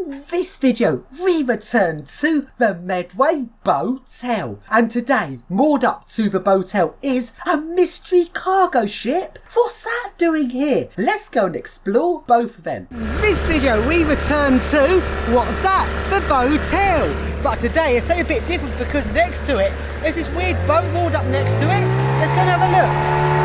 This video, we return to the Medway Botel, and today, moored up to the Botel is a mystery cargo ship. What's that doing here? Let's go and explore both of them. This video, we return to, what's that? The Botel. But today, it's a bit different because next to it, there's this weird boat moored up next to it. Let's go and have a look.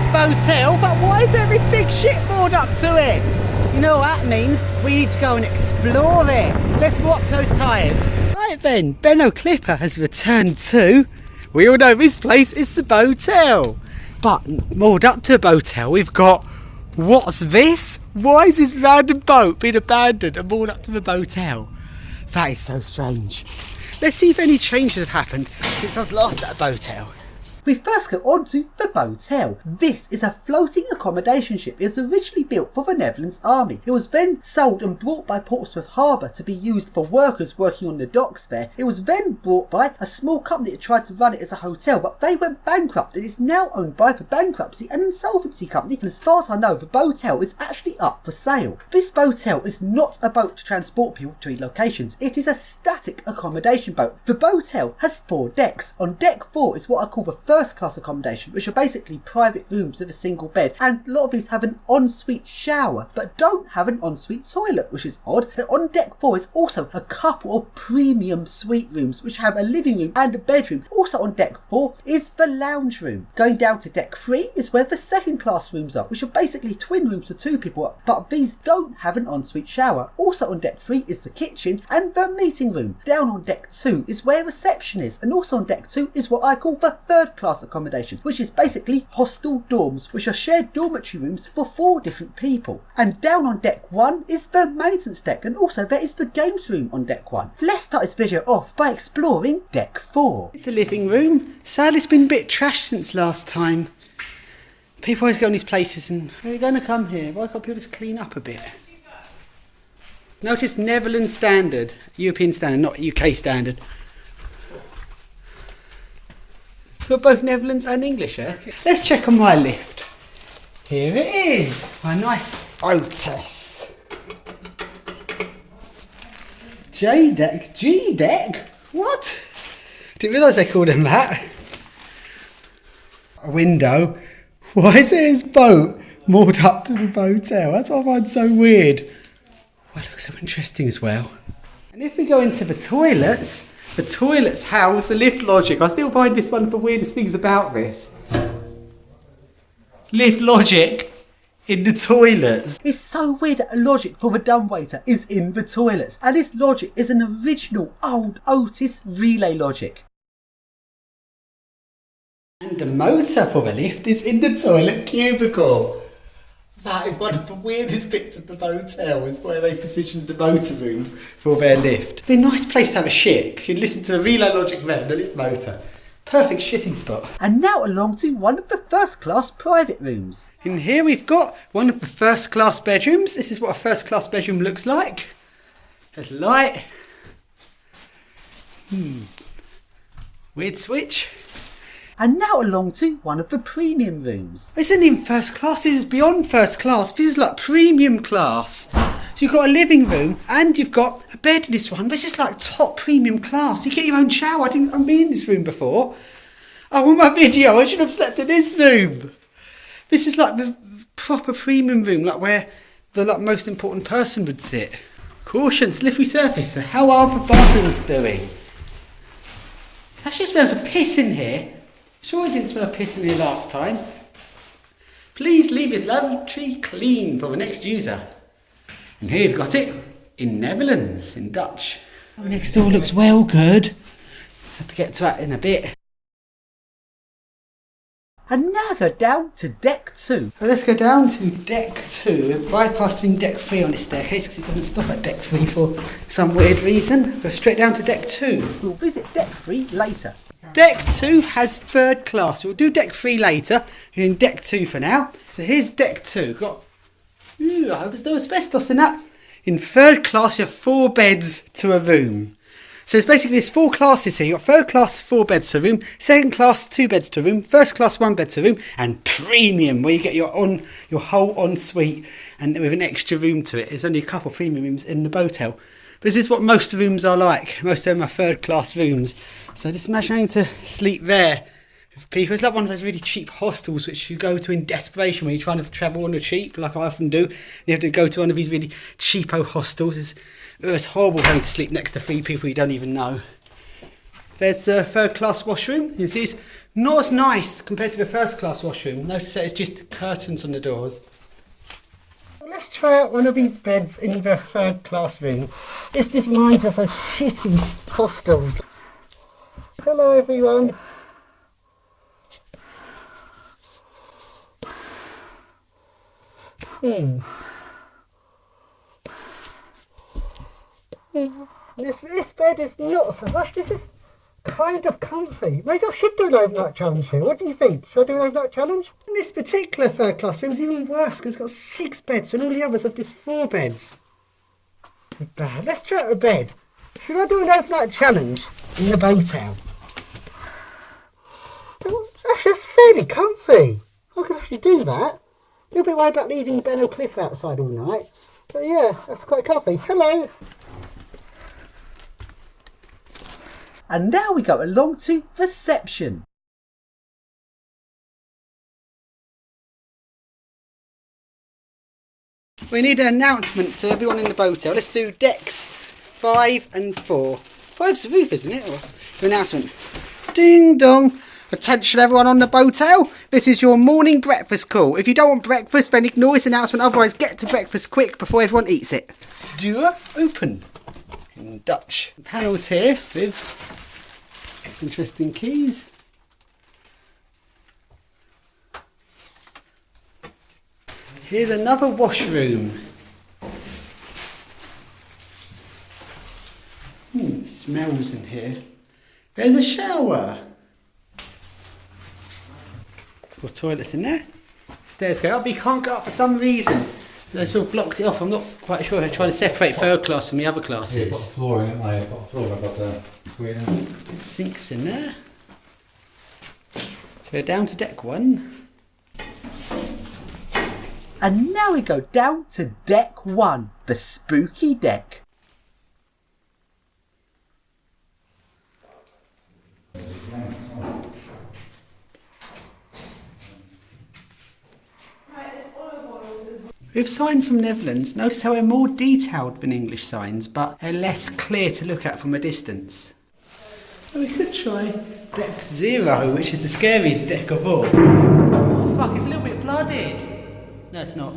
Botel, but why is there this big ship moored up to it? You know what that means? We need to go and explore it. Let's walk up to those tyres. Right then, Benno Clipper has returned to, we all know this place is the Botel. But moored up to a Botel, we've got, what's this? Why is this random boat being abandoned and moored up to the Botel? That is so strange. Let's see if any changes have happened since I was last at a Botel. We first go on to the Botel. This is a floating accommodation ship. It was originally built for the Netherlands Army. It was then sold and brought by Portsmouth Harbour to be used for workers working on the docks there. It was then brought by a small company that tried to run it as a hotel, but they went bankrupt and it's now owned by the bankruptcy and insolvency company. And as far as I know, the Botel is actually up for sale. This Botel is not a boat to transport people between locations. It is a static accommodation boat. The Botel has 4 decks. On deck 4 is what I call the first class accommodation, which are basically private rooms with a single bed, and a lot of these have an ensuite shower but don't have an ensuite toilet, which is odd. But on deck 4 is also a couple of premium suite rooms which have a living room and a bedroom. Also on deck 4 is the lounge room. Going down to deck 3 is where the second class rooms are, which are basically twin rooms for 2 people, but these don't have an ensuite shower. Also on deck 3 is the kitchen and the meeting room. Down on deck 2 is where reception is, and also on deck 2 is what I call the third class accommodation, which is basically hostel dorms, which are shared dormitory rooms for 4 different people. And down on deck 1 is the maintenance deck, and also there is the games room on deck 1. Let's start this video off by exploring deck 4. It's a living room. Sadly, it's been a bit trashed since last time. People always go in these places and, are you going to come here? Why can't people just clean up a bit? Notice Netherlands standard, European standard, not UK standard. Got both Netherlands and English here. Yeah? Let's check on my lift. Here it is. My nice Otis. J-deck? G-deck? What? Didn't realise they called him that. A window. Why is there his boat moored up to the Botel? That's what I find so weird. Well, it looks so interesting as well. And if we go into the toilets house the lift logic. I still find this one of the weirdest things about this. Lift logic in the toilets. It's so weird that a logic for the dumbwaiter is in the toilets. And this logic is an original old Otis relay logic. And the motor for the lift is in the toilet cubicle. That is one of the weirdest bits of the Botel, is where they positioned the motor room for their lift. It'd be a nice place to have a shit, because you'd listen to the relay logic there and the lift motor. Perfect shitting spot. And now along to one of the first class private rooms. In here we've got one of the first class bedrooms. This is what a first class bedroom looks like. There's light. Weird switch. And now along to one of the premium rooms. This isn't even first class, this is beyond first class. This is like premium class. So you've got a living room and you've got a bed in this one. This is like top premium class. You get your own shower. I've been in this room before. I want my video. I should have slept in this room. This is like the proper premium room, like where the most important person would sit. Caution, slippery surface. So how are the bathrooms doing? Actually smells of piss in here. Sure I didn't smell piss in here last time. Please leave this lavatory clean for the next user. And here you've got it in Netherlands, in Dutch. Next door looks well good. Have to get to that in a bit. And now go down to deck 2. So let's go down to deck 2, bypassing deck 3 on this staircase because it doesn't stop at deck 3 for some weird reason. Go straight down to deck 2. We'll visit deck 3 later. deck 2 has third class. We'll do deck 3 later. We're in deck 2 for now. So here's deck 2. Got, I hope there's no asbestos in that. In third class, you have 4 beds to a room. So it's basically there's 4 classes here. You've got third class, 4 beds to a room, second class, 2 beds to a room, first class, 1 bed to a room, and premium, where you get your whole ensuite and with an extra room to it. There's only a couple of premium rooms in the Botel. But this is what most rooms are like. Most of them are third class rooms. So just imagine having to sleep there with people. It's like one of those really cheap hostels which you go to in desperation when you're trying to travel on the cheap, like I often do. You have to go to one of these really cheapo hostels. It's horrible having to sleep next to 3 people you don't even know. There's the third class washroom. You see it's not as nice compared to the first class washroom. Notice that it's just curtains on the doors. Let's try out one of these beds in the third class room. This just reminds me of those shitty hostels. Hello everyone. This bed is not so much. This is kind of comfy. Maybe I should do an overnight challenge here. What do you think? Should I do an overnight challenge? And this particular third class room is even worse because it's got 6 beds and all the others have just 4 beds. Bad. Let's try out a bed. Should I do an overnight challenge in the Botel? That's just fairly comfy. I could actually do that. A little bit worried about leaving Ben and Cliff outside all night. But yeah, that's quite comfy. Hello. And now we go along to reception. We need an announcement to everyone in the Botel. Let's do decks 5 and 4. 5's the roof, isn't it? Or announcement. Ding dong. Attention everyone on the Botel. This is your morning breakfast call. If you don't want breakfast, then ignore this announcement. Otherwise, get to breakfast quick before everyone eats it. Deur open. In Dutch. The panels here with interesting keys. Here's another washroom. It smells in here. There's a shower. Or toilets in there. Stairs go up, but you can't go up for some reason. They sort of blocked it off. I'm not quite sure. They're trying to separate third class from the other classes. Yeah, got flooring, haven't they? Got flooring above the screen. Sinks in there. So we're down to deck 1. And now we go down to deck 1, the spooky deck. With signs from Netherlands, notice how they're more detailed than English signs, but they're less clear to look at from a distance. Well, we could try deck 0, which is the scariest deck of all. Oh fuck, it's a little bit flooded. No, it's not.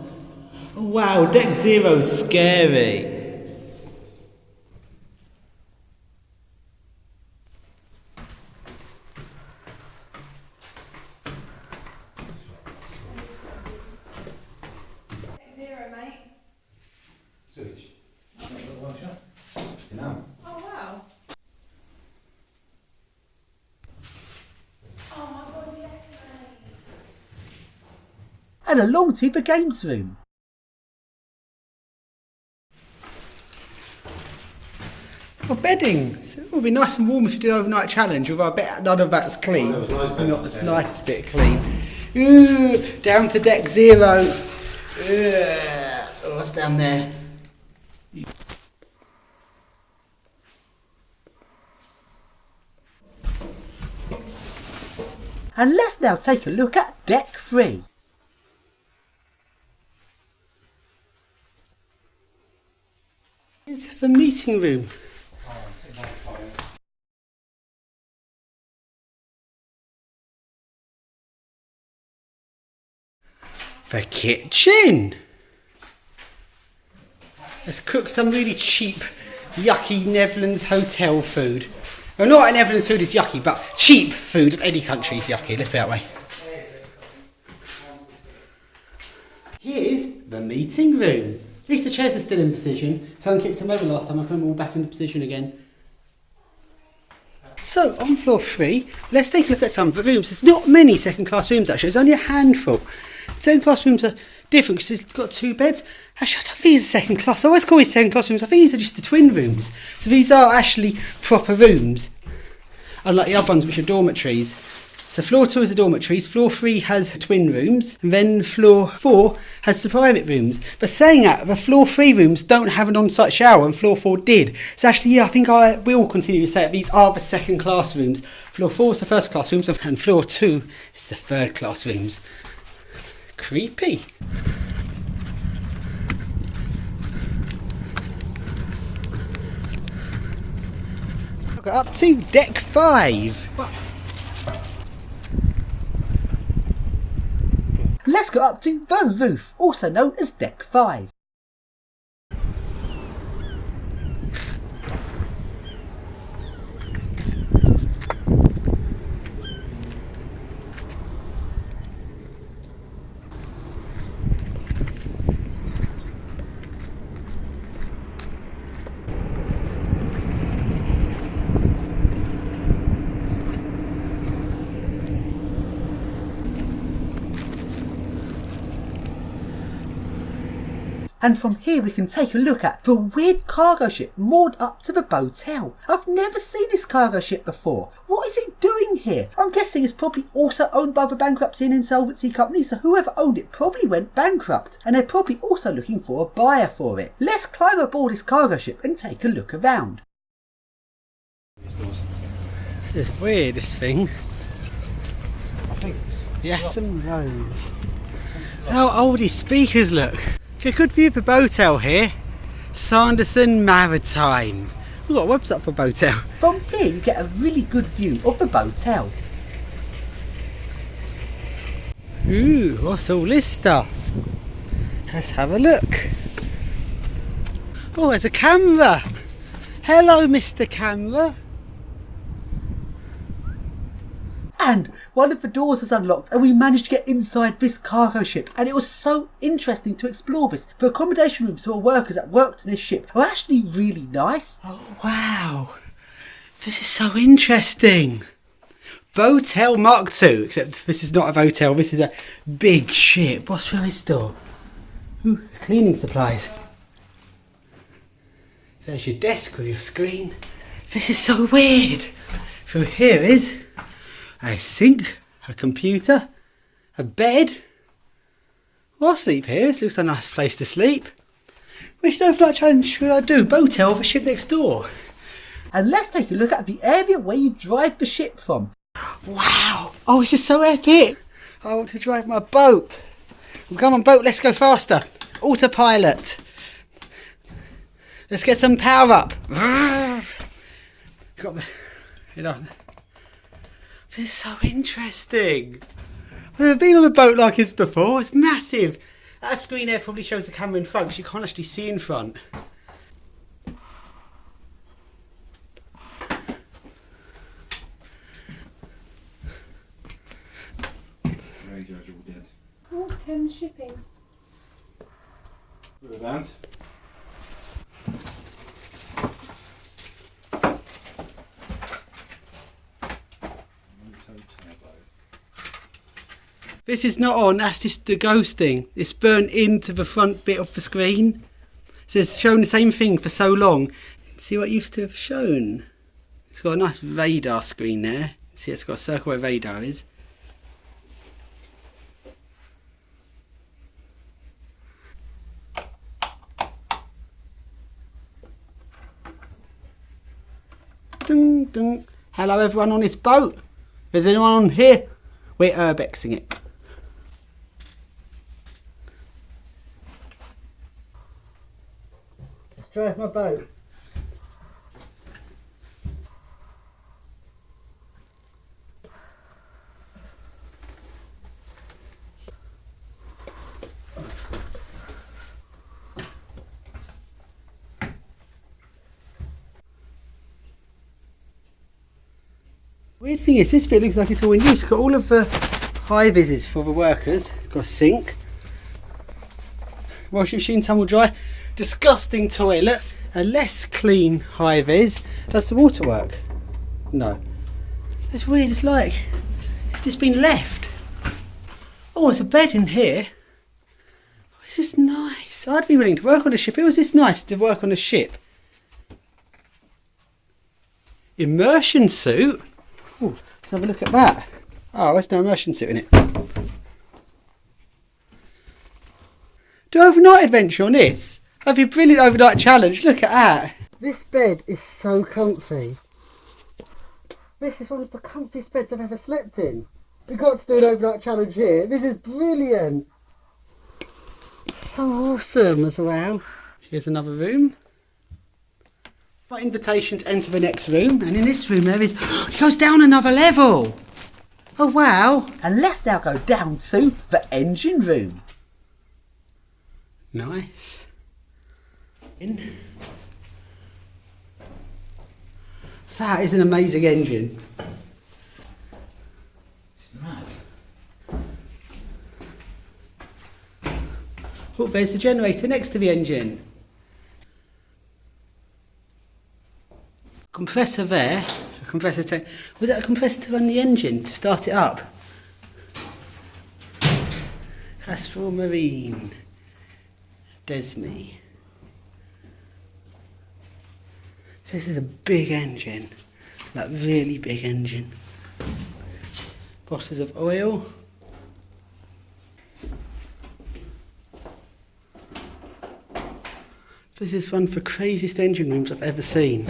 Oh wow, deck 0's scary. No. Oh wow. Oh my god, yes. And along to the games room. For bedding, so it will be nice and warm if you do an overnight challenge, although I bet none of that's clean. Oh, nice bed Not the slightest bit clean. Ooh, down to deck 0. Oh, what's down there? And let's now take a look at deck 3. It's the meeting room. The kitchen. Let's cook some really cheap, yucky Netherlands hotel food. Well, not like Netherlands food is yucky, but cheap food of any country is yucky, let's put it that way. Here's the meeting room. At least the chairs are still in position. Someone kicked them over last time, I've put them all back into position again. So on floor 3, let's take a look at some of the rooms. There's not many second class rooms actually, there's only a handful. Second class rooms are different because it's got 2 beds. Actually, I don't think these are second class. I always call these second class rooms. I think these are just the twin rooms. So these are actually proper rooms, unlike the other ones which are dormitories. So floor 2 is the dormitories, floor 3 has twin rooms, and then floor 4 has the private rooms. But saying that, the floor 3 rooms don't have an on-site shower and floor 4 did. So actually, yeah, I think I will continue to say that these are the second class rooms. Floor 4 is the first class rooms and floor 2 is the third class rooms. Creepy. I've got up to deck 5. Let's go up to the roof, also known as deck 5. And from here we can take a look at the weird cargo ship moored up to the Botel. I've never seen this cargo ship before. What is it doing here? I'm guessing it's probably also owned by the bankruptcy and insolvency company, so whoever owned it probably went bankrupt. And they're probably also looking for a buyer for it. Let's climb aboard this cargo ship and take a look around. This is weird, this thing. I think it's... Yes, and roads. How old these speakers look. Okay, good view for Botel here. Sanderson Maritime. We've got a website for Botel. From here you get a really good view of the Botel. Ooh, what's all this stuff? Let's have a look. Oh, there's a camera. Hello, Mr. Camera. And one of the doors was unlocked and we managed to get inside this cargo ship, and it was so interesting to explore this. The accommodation rooms for workers that worked on this ship are actually really nice. Oh wow, this is so interesting. Botel Mark II, except this is not a Botel, this is a big ship. What's through this door? Ooh, cleaning supplies. There's your desk with your screen. This is so weird. Through here is a sink, a computer, a bed. Well, I'll sleep here. This looks a nice place to sleep. Which overnight challenge should I do? Botel, the ship next door. And let's take a look at the area where you drive the ship from. Wow! Oh, this is so epic! I want to drive my boat. Well, come on, boat, let's go faster. Autopilot. Let's get some power up. Got the head on. This is so interesting. I've never been on a boat like this before. It's massive. That screen there probably shows the camera in front because you can't actually see in front. Radio's all dead. Oh, Thames shipping. With a band. This is not on, that's just the ghosting. It's burnt into the front bit of the screen. So it's shown the same thing for so long. See what it used to have shown? It's got a nice radar screen there. See, it's got a circle where radar is. Dun, dun. Hello everyone on this boat. If there's anyone on here, we're urbexing it. Let's drive my boat. Weird thing is, this bit looks like it's all in use. It's got all of the high vises for the workers. Got a sink, washing machine, tumble dry, disgusting toilet, a less clean high vis. Does the water work? No. It's weird, it's like it's just been left. Oh, there's a bed in here. This is nice. I'd be willing to work on a ship. It was this nice to work on a ship. Immersion suit? Ooh, let's have a look at that. Oh, there's no immersion suit in it. Do overnight adventure on this? That'd be a brilliant overnight challenge. Look at that. This bed is so comfy. This is one of the comfiest beds I've ever slept in. We've got to do an overnight challenge here. This is brilliant. So awesome as well. Here's another room. Got invitation to enter the next room. And in this room there is... it goes down another level. Oh wow. And let's now go down to the engine room. Nice. That is an amazing engine. It's mad. Oh, there's the generator next to the engine. Compressor there. A compressor tank. Was that a compressor to run the engine, to start it up? Castrol Marine. Desme. This is a big engine, like really big engine. Bottles of oil. This is one of the craziest engine rooms I've ever seen.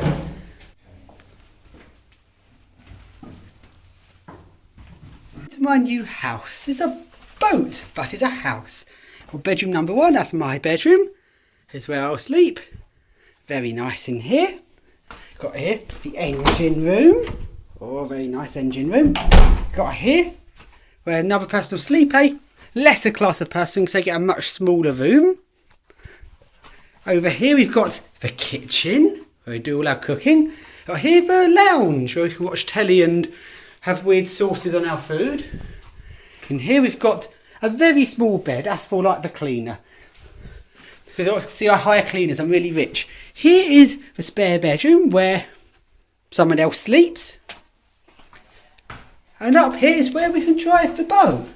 To my new house. It's a boat, but it's a house. Well, bedroom number 1, that's my bedroom. Here's where I'll sleep. Very nice in here. Got here the engine room. Oh, very nice engine room. Got here where another person will sleep, a lesser class of person, so they get a much smaller room. Over here we've got the kitchen where we do all our cooking. Got here the lounge where we can watch telly and have weird sauces on our food. In here we've got a very small bed. That's for like the cleaner. Because I see I hire cleaners, I'm really rich. Here is the spare bedroom where someone else sleeps. And up here is where we can drive the boat.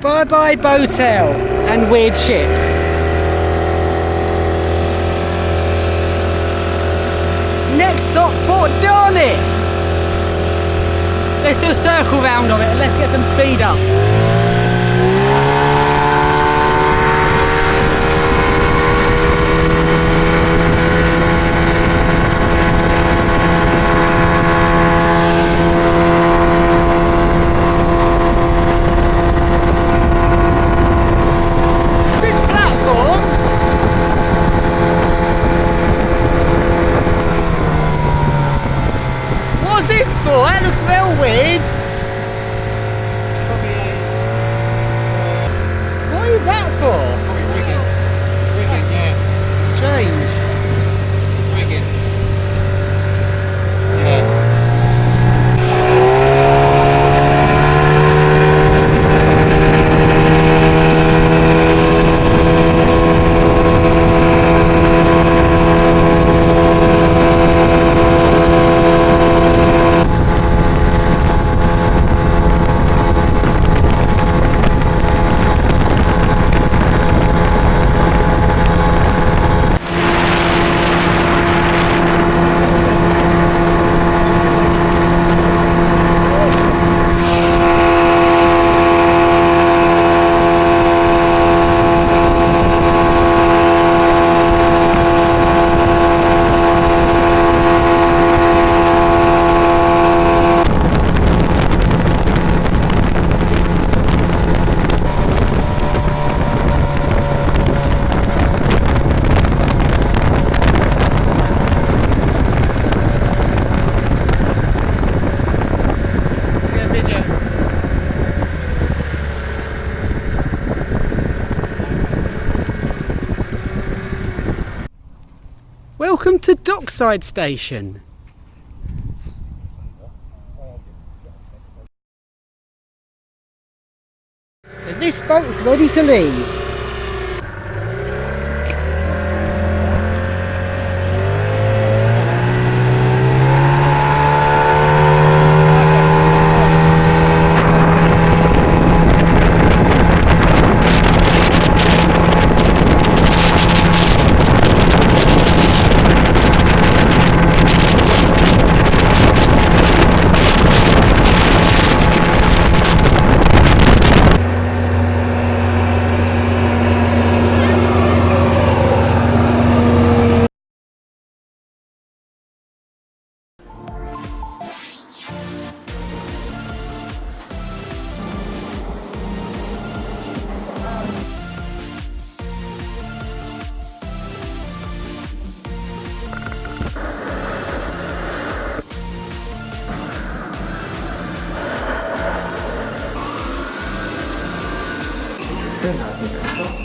Bye bye Botel and weird ship. Next stop, Fort Darnett. Let's do a circle round of it and let's get some speed up. That looks real weird. What is that for? Probably rigging. Rigging, yeah. Strange. Rigging. Yeah. Welcome to Dockside Station. This boat is ready to leave. Good, I'll take that.